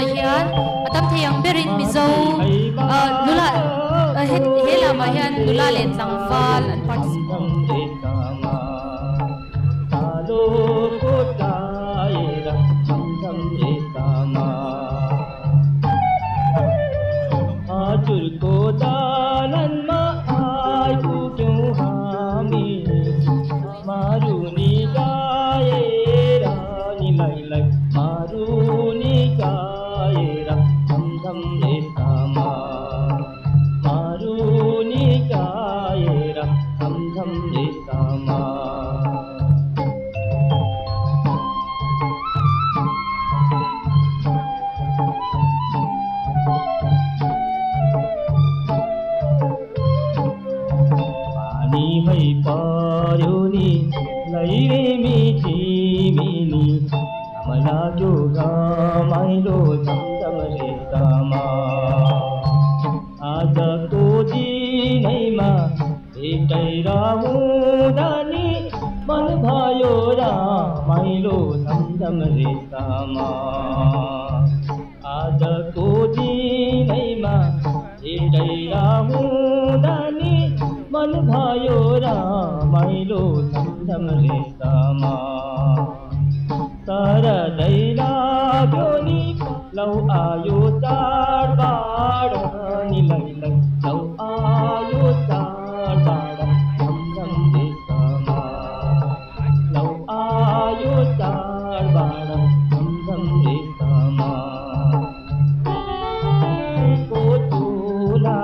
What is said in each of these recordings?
hian atam theyang berin mizo lula hela ma hian lula len tlangwal an participate को दालन मा आय को क्यों हामी मारुनी गाए रानी लाई लाई मारुनी गाए रा धम धम रे सामा मारुनी गाए रा धम धम रे सामा भई पर्यो नि लैरे मिठी मिनी हमरा जो रमाइलो झमझम रे सामा आजको दिनैमा भेटेर हुँदा नि मन भयो रमाइलो झमझम रे सामा आजको दिनैमा भेटेर हुँदा नि मन भयो रमाइलो झमझम रे सामा सरदै लाग्यो नि लौ आयो चाडबाड नि लै लै लौ आयो चाडबाड झमझम रे सामा लौ आयो चाडबाड झमझम रे सामा को झोला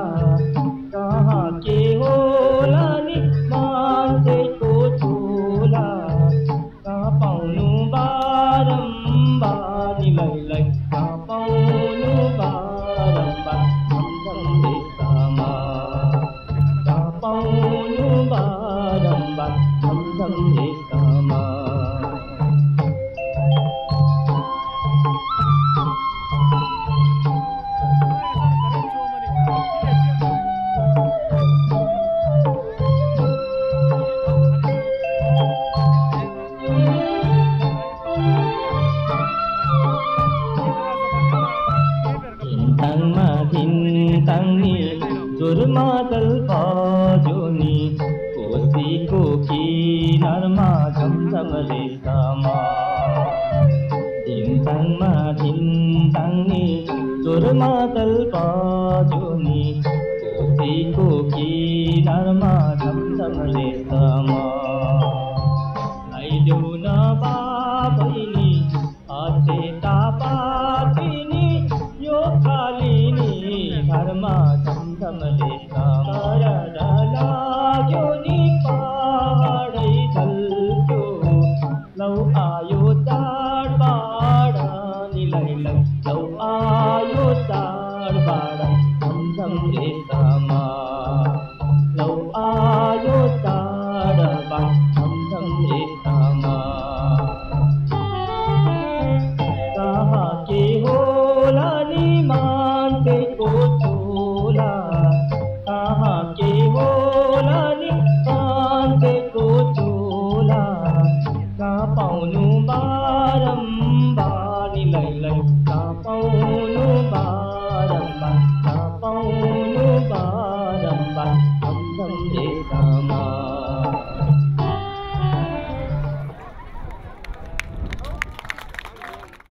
कहाँ के होला नि मान्छे को झोला कहाँ पाउनु बारम्बार नि लै लै कहाँ पाउनु बारम्बार झमझम रे सामा कहाँ पाउनु बारम्बार झमझम रे सामा तंगनी जोरमा चल पाजोनी कोसीको किनारमा झमझम रे सामा धिमताङमा धिमताङनी जोरमा चल पाजोनी कोसीको किनारमा झमझम रे सामा आइदेऊ न बाबैनी हाते तापातिनी यो खालिनी घरमा झमझम रे सामा लाग्यो नि पहाडै झल्क्यो लौ आयो चाडबाड नि लै लै लौ आयो चाडबाड झमझम रे